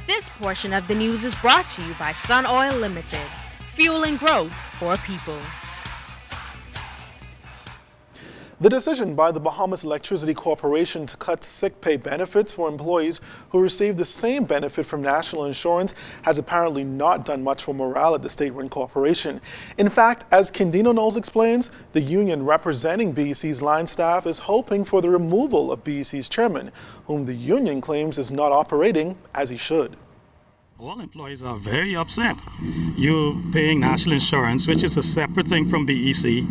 This portion of the news is brought to you by Sun Oil Limited, fueling growth for people. The decision by the Bahamas Electricity Corporation to cut sick pay benefits for employees who receive the same benefit from national insurance has apparently not done much for morale at the state-run corporation. In fact, as Kendino Knowles explains, the union representing BEC's line staff is hoping for the removal of BEC's chairman, whom the union claims is not operating as he should. All employees are very upset. You're paying national insurance, which is a separate thing from BEC,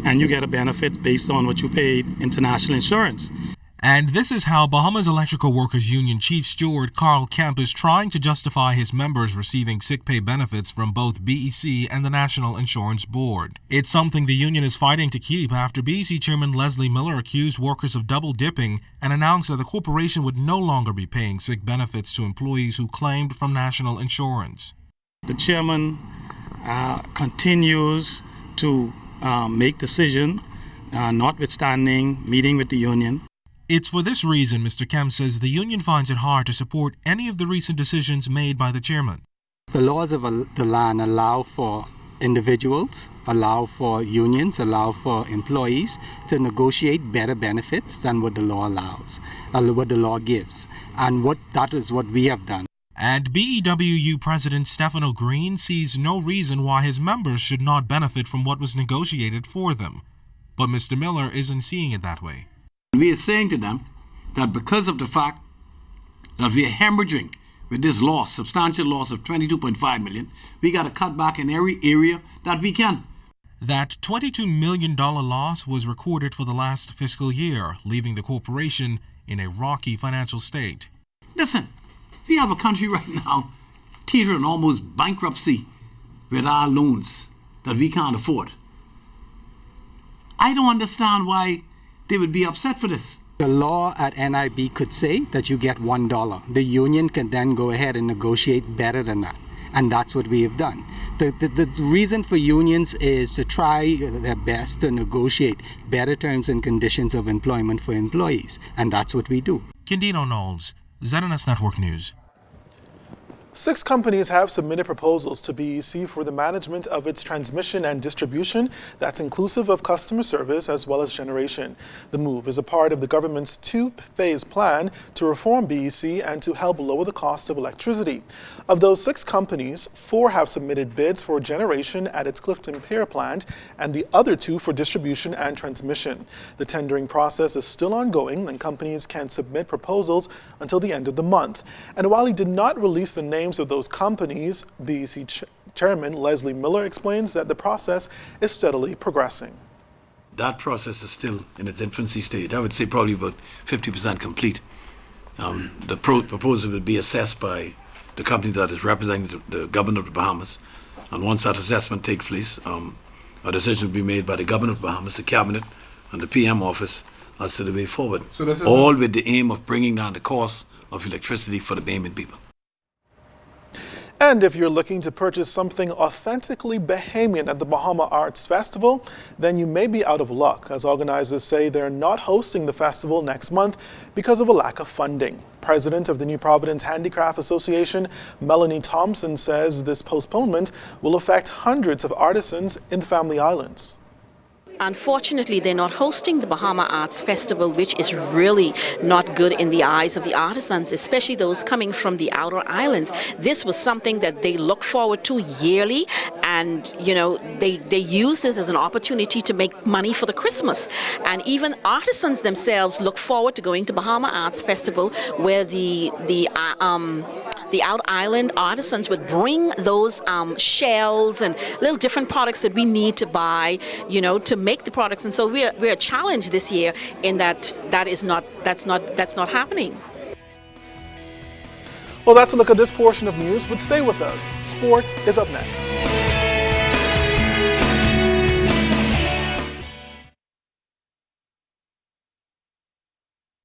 and you get a benefit based on what you paid into national insurance. And this is how Bahamas Electrical Workers Union Chief Steward Carl Kemp is trying to justify his members receiving sick pay benefits from both BEC and the National Insurance Board. It's something the union is fighting to keep after BEC Chairman Leslie Miller accused workers of double dipping and announced that the corporation would no longer be paying sick benefits to employees who claimed from national insurance. The chairman continues to make decisions, notwithstanding meeting with the union. It's for this reason, Mr. Kemp says, the union finds it hard to support any of the recent decisions made by the chairman. The laws of the land allow for individuals, allow for unions, allow for employees to negotiate better benefits than what the law allows, what the law gives. And that is what we have done. And BEWU President Stefano Green sees no reason why his members should not benefit from what was negotiated for them. But Mr. Miller isn't seeing it that way. We are saying to them that because of the fact that we are hemorrhaging with this loss, substantial loss of $22.5 million, we got to cut back in every area that we can. That $22 million loss was recorded for the last fiscal year, leaving the corporation in a rocky financial state. Listen, we have a country right now teetering almost bankruptcy with our loans that we can't afford. I don't understand why they would be upset for this. The law at NIB could say that you get $1. The union can then go ahead and negotiate better than that. And that's what we have done. The reason for unions is to try their best to negotiate better terms and conditions of employment for employees. And that's what we do. Kendino Knowles, ZNS Network News. 6 companies have submitted proposals to BEC for the management of its transmission and distribution that's inclusive of customer service as well as generation. The move is a part of the government's 2-phase plan to reform BEC and to help lower the cost of electricity. Of those 6 companies, 4 have submitted bids for generation at its Clifton Pier plant and the other 2 for distribution and transmission. The tendering process is still ongoing and companies can submit proposals until the end of the month. And while he did not release the names of those companies, BEC Chairman Leslie Miller explains that the process is steadily progressing. That process is still in its infancy stage. I would say probably about 50% complete. The proposal will be assessed by the company that is representing the government of the Bahamas. And once that assessment takes place, a decision will be made by the government of the Bahamas, the cabinet, and the PM office as to the way forward. So all with the aim of bringing down the cost of electricity for the Bahamian people. And if you're looking to purchase something authentically Bahamian at the Bahama Arts Festival, then you may be out of luck, as organizers say they're not hosting the festival next month because of a lack of funding. President of the New Providence Handicraft Association, Melanie Thompson, says this postponement will affect hundreds of artisans in the Family Islands. Unfortunately, they're not hosting the Bahama Arts Festival, which is really not good in the eyes of the artisans, especially those coming from the outer islands. This was something that they look forward to yearly, and they use this as an opportunity to make money for the Christmas. And even artisans themselves look forward to going to Bahama Arts Festival, where the out island artisans would bring those shells and little different products that we need to buy, to make the products. And so we're challenged this year in that's not happening. Well, that's a look at this portion of news, but stay with us. Sports is up next.